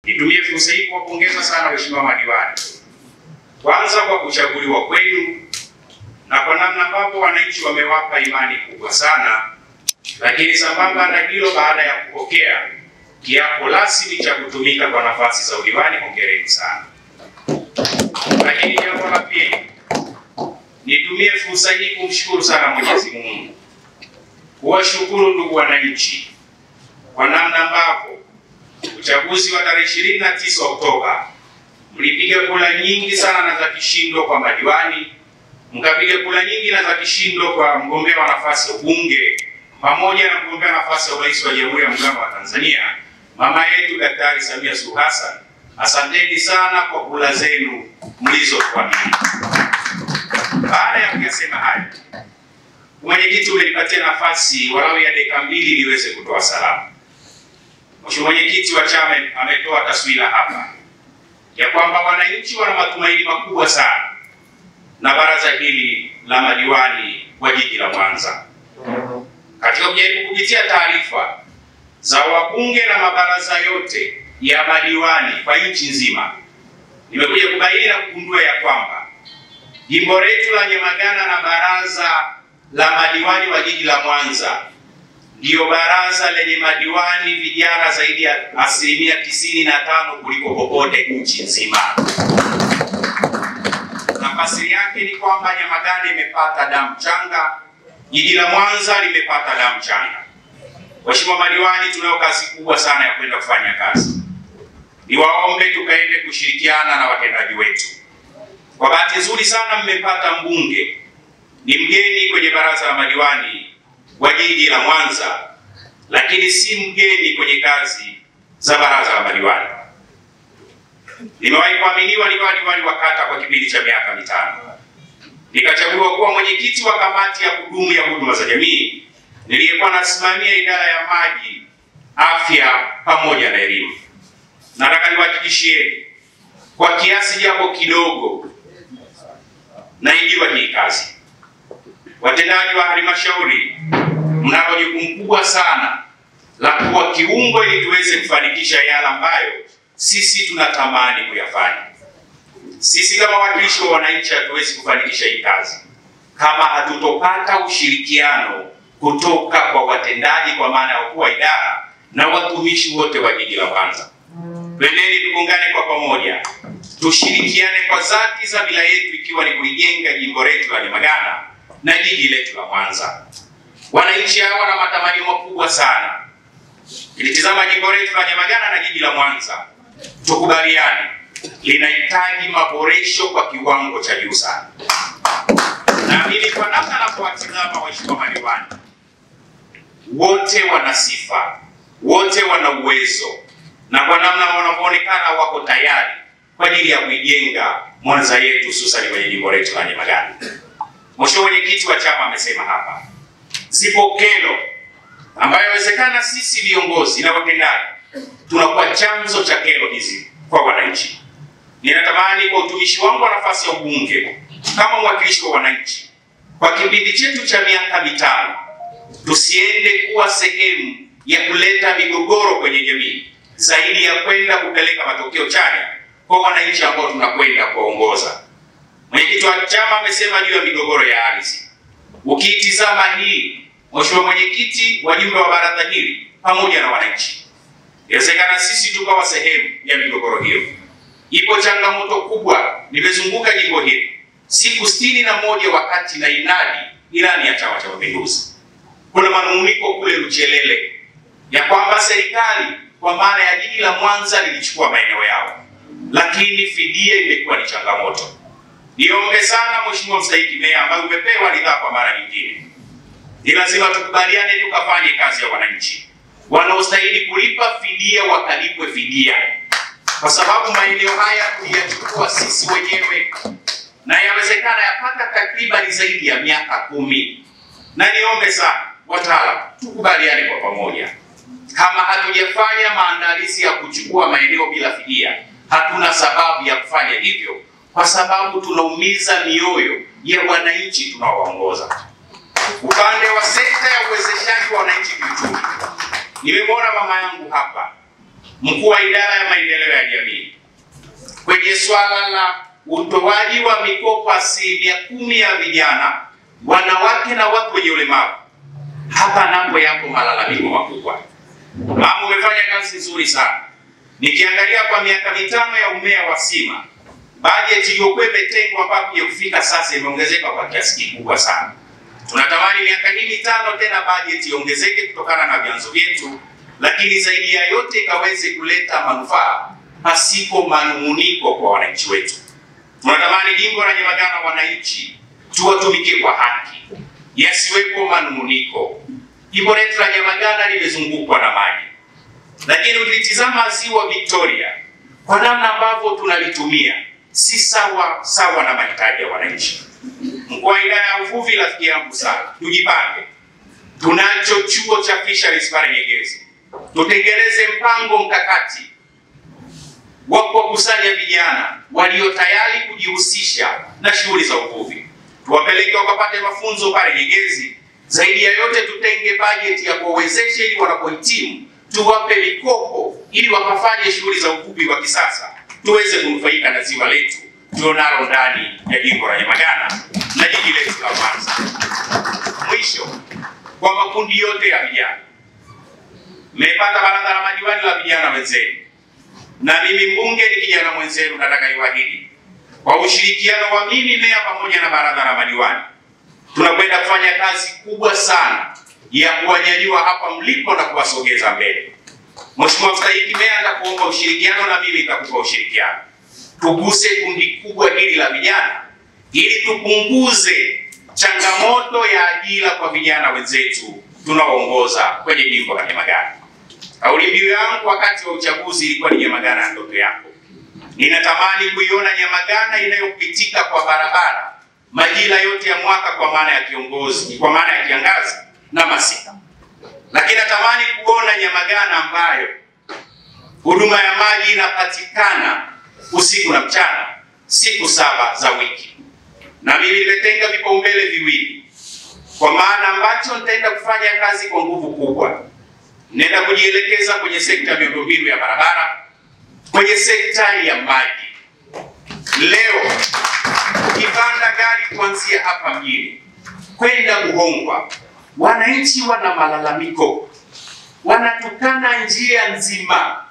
Nitumie fursa hii kuwapongeza sana waheshimiwa madiwani, kwanza kwa kuchaguliwa kwenu na kwa namna ambavyo wananchi wamewapa imani kubwa sana, lakini sambamba na hilo, baada ya kupokea kiapo rasmi cha kutumika kwa nafasi za udiwani, hongereni sana. Lakini jambo la pili, nitumie fursa hii kumshukuru sana Mwenyezi Mungu, kuwashukuru ndugu wananchi kwa namna ambavyo uchaguzi wa tarehe 29 Oktoba mlipiga kura nyingi sana na za kishindo kwa madiwani, mkapiga kura nyingi na za kishindo kwa mgombea wa nafasi ya ubunge pamoja na mgombea nafasi ya urais wa Jamhuri ya Muungano wa Tanzania, mama yetu Daktari Samia Suluhu Hassan. Asanteni sana kwa kura zenu mlizotuamini. Baada ya kuyasema hayo, mwenyekiti, umenipatia nafasi walau ya dakika 2 niweze kutoa salamu. Mheshimiwa mwenyekiti wa chama ametoa taswira hapa ya kwamba wananchi wana matumaini makubwa sana na baraza hili la madiwani wa jiji la Mwanza. Katika kujaribu kupitia taarifa za wabunge na mabaraza yote ya madiwani kwa nchi nzima, nimekuja kubaini na kugundua ya kwamba jimbo letu la Nyamagana na baraza la madiwani wa jiji la Mwanza ndio baraza lenye madiwani vijana zaidi ya 95% kuliko popote nchi nzima. Nafasi yake ni kwamba Nyamagana imepata damu changa, jiji la Mwanza limepata damu changa. Waheshimiwa madiwani, tunayo kazi kubwa sana ya kwenda kufanya kazi. Niwaombe tukaende kushirikiana na watendaji wetu. Kwa bahati nzuri sana mmepata mbunge ni mgeni kwenye baraza la madiwani wa jiji la Mwanza, lakini si mgeni kwenye kazi za baraza la madiwani. Nimewahi kuaminiwa nikiwa diwani wa kata kwa kipindi cha miaka 5. Nikachaguliwa kuwa mwenyekiti wa kamati ya kudumu ya huduma za jamii niliyekuwa nasimamia idara ya maji, afya pamoja na elimu. Nataka niwahakikishieni kwa kiasi japo kidogo naijua hii kazi. Watendaji wa halmashauri mnalo jukumu kubwa sana la kuwa kiungo ili tuweze kufanikisha yale ambayo sisi tunatamani kuyafanya. Sisi kama wawakilishi wa wananchi hatuwezi kufanikisha hii kazi kama hatutopata ushirikiano kutoka kwa watendaji, kwa maana ya wakuu wa idara na watumishi wote wa jiji la Mwanza. Twendeni tuungane kwa pamoja, tushirikiane kwa dhati za bila yetu, ikiwa ni kulijenga jimbo letu la Nyamagana na jiji letu la Mwanza. Wananchi hawa wana matamanio makubwa sana. Ilitizama jimbo letu la Nyamagana na jiji la Mwanza, tukubaliane, linahitaji maboresho kwa kiwango cha juu sana. Na mimi kwa namna napowatizama waheshimiwa madiwani, wote wana sifa, wote wana uwezo, na kwa namna wanavyoonekana wako tayari kwa ajili ya kuijenga Mwanza yetu, hususan kwenye jimbo letu la Nyamagana. Mheshimiwa mwenyekiti wa chama amesema hapa, zipo kero ambayo inawezekana sisi viongozi na watendaji tunakuwa chanzo cha kero hizi kwa wananchi. Ninatamani kwa utumishi wangu wa nafasi ya ubunge kama mwakilishi wa wananchi kwa kipindi chetu cha miaka 5 tusiende kuwa sehemu ya kuleta migogoro kwenye jamii, zaidi ya kwenda kupeleka matokeo chanya kwa wananchi ambao tunakwenda kuongoza. Mwenyekiti wa chama amesema juu ya migogoro ya ardhi. Ukitizama hii, Mheshimiwa mwenyekiti, wajumbe wa baraza hili pamoja na wananchi, inawezekana sisi tukawa sehemu ya migogoro hiyo. Ipo changamoto kubwa. Nimezunguka jimbo hili siku 61 wakati na ilani ya Chama cha Mapinduzi. Kuna manunguniko kule Luchelele ya kwamba serikali kwa maana ya jiji la Mwanza lilichukua maeneo yao, lakini fidia imekuwa ni changamoto. Niombe sana Mheshimiwa Mstahiki Meya ambaye umepewa ridhaa kwa mara nyingine, ni lazima tukubaliane tukafanye kazi ya wananchi. Wanaostahili kulipa fidia wakalipwe fidia, kwa sababu maeneo haya tuliyachukua sisi wenyewe na yawezekana yapata takriban zaidi ya miaka 10. Na niombe sana wataalamu tukubaliane kwa pamoja, kama hatujafanya maandalizi ya kuchukua maeneo bila fidia, hatuna sababu ya kufanya hivyo, kwa sababu tunaumiza mioyo ya wananchi tunaowaongoza. Upande wa sekta ya uwezeshaji wa wananchi kiuchumi, nimemwona mama yangu hapa, mkuu wa idara ya maendeleo ya swala la utoaji wa mikopo 10% ya vijana, wanawake na watu wenye ulemavu, hapa napo yapo malalamiko makubwa. Mama, umefanya kazi nzuri sana. Nikiangalia kwa miaka 5 ya umea wa Sima, bajeti iliyokuwa imetengwa mpaka kufika sasa imeongezeka kwa kiasi kikubwa sana. Tunatamani miaka hii 5 tena bajeti iongezeke kutokana na vyanzo vyetu, lakini zaidi ya yote ikaweze kuleta manufaa pasipo manunguniko kwa wananchi wetu. Tunatamani jimbo la Nyamagana wananchi tuwatumike kwa haki, yasiwepo manunguniko. Jimbo letu la Nyamagana limezungukwa na maji, lakini ukitizama ziwa Victoria kwa namna ambavyo tunalitumia si sawa na mahitaji ya wananchi. Mkuu wa idara ya uvuvi, rafiki yangu sana, tujipange. Tunacho chuo cha fisheries pale Nyegezi, tutengeneze mpango mkakati wa kukusanya vijana walio tayari kujihusisha na shughuli za uvuvi, tuwapeleke wakapate mafunzo pale Nyegezi. Zaidi ya yote tutenge bajeti ya kuwezesha ili wanapohitimu tuwape mikopo ili wakafanye shughuli za uvuvi wa kisasa, tuweze kunufaika na ziwa letu tulionalo ndani ya jimbo la Nyamagana na jiji letu la Mwanza. Mwisho, kwa makundi yote ya vijana, mmepata baraza la madiwani la vijana wenzenu, na mimi mbunge ni kijana mwenzenu. Nataka niwaahidi kwa ushirikiano wa mimi meya pamoja na baraza la madiwani, tunakwenda kufanya kazi kubwa sana ya kuwanyanyua hapa mlipo na kuwasogeza mbele. Mheshimiwa Mstahiki Meya, nitakuomba ushirikiano na mimi nitakupa ushirikiano. Tuguse kundi kubwa hili la vijana ili tupunguze changamoto ya ajira kwa vijana wenzetu tunaoongoza kwenye jimbo la Nyamagana. Kauli mbiu yangu wakati wa uchaguzi ilikuwa ni Nyamagana ndoto yako. Ninatamani kuiona Nyamagana inayopitika kwa barabara majira yote ya mwaka kwa maana ya kiangazi na masika. Lakini natamani kuona Nyamagana ambayo huduma ya maji inapatikana usiku na mchana siku 7 za wiki. Na mimi nimetenga vipaumbele viwili, kwa maana ambacho nitaenda kufanya kazi kwa nguvu kubwa. Nenda kujielekeza kwenye sekta ya miundombinu ya barabara, kwenye sekta ya maji. Leo ukipanda gari kuanzia hapa mjini kwenda Buhongwa, wananchi wana malalamiko, wanatukana njia nzima.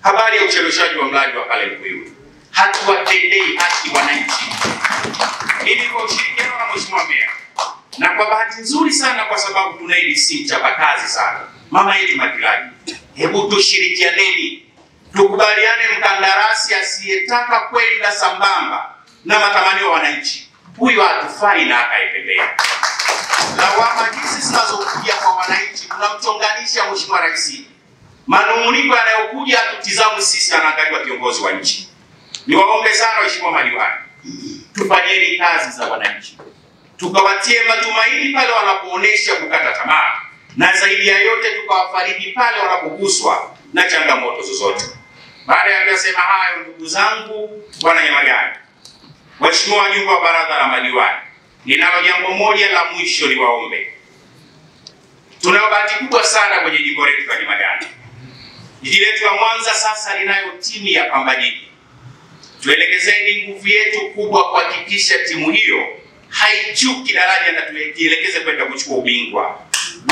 Habari ya ucheleweshaji wa mradi wa pale Mkuyu, hatuwatendei haki wananchi. Mimi kwa ushirikiano na Mheshimiwa Meya, na kwa bahati nzuri sana kwa sababu tuna ADC mchapakazi sana, mama yetu Makilani, hebu tushirikianeni, tukubaliane mkandarasi asiyetaka kwenda sambamba na matamanio ya wananchi, huyo hatufai na akaipendea. Lawama hizi zinazokuja kwa wananchi tunamchonganisha Mheshimiwa Rais. Manunguniko yanayokuja tutizame sisi, anaangaliwa kiongozi wa nchi. Niwaombe sana Mheshimiwa madiwani, tufanyeni kazi za wananchi, tukawatie matumaini pale wanapoonesha kukata tamaa, na zaidi ya yote tukawafariji pale wanapoguswa na changamoto zozote. Baada ya kusema hayo, ndugu zangu wana Nyamagana, Mheshimiwa wajumbe wa baraza la madiwani, ninalo jambo moja la mwisho niwaombe. Tunayo bahati kubwa sana kwenye jimbo letu la Nyamagana. Jiji letu la Mwanza sasa linayo timu ya Pamba Jiji. Tuelekezeni nguvu yetu kubwa kuhakikisha timu hiyo haichuki daraja na tuelekeze kwenda kuchukua ubingwa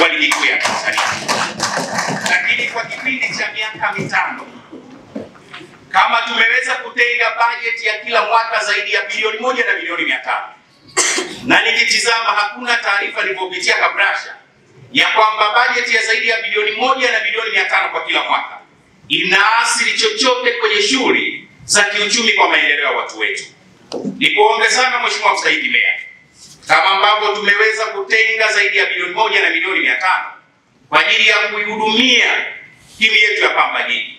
wa ligi kuu ya Tanzania. Lakini kwa kipindi cha miaka 5 kama tumeweza kutenga bajeti ya kila mwaka zaidi ya bilioni 1 na bilioni 500, na nikitizama hakuna taarifa nilipopitia kabrasha ya kwamba bajeti ya zaidi ya bilioni 1 na bilioni 500 kwa kila mwaka inaathiri chochote kwenye shughuli za kiuchumi kwa maendeleo ya watu wetu. Nikuombe sana Mheshimiwa Mstahiki Meya, kama ambavyo tumeweza kutenga zaidi ya bilioni 1 na bilioni 500 kwa ajili ya kuihudumia timu yetu ya Pamba Jiji,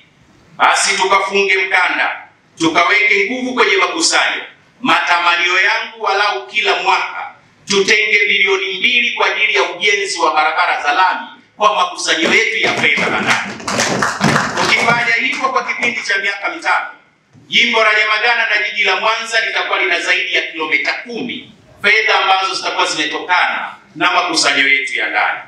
basi tukafunge mkanda, tukaweke nguvu kwenye makusanyo. Matamanio yangu walau kila mwaka tutenge bilioni 2 kwa ajili ya ujenzi wa barabara za lami kwa makusanyo yetu ya fedha za ndani. Ukifanya hivyo kwa kipindi cha miaka 5, jimbo la Nyamagana na jiji la Mwanza litakuwa lina zaidi ya kilomita 10 fedha ambazo zitakuwa zimetokana na makusanyo yetu ya ndani.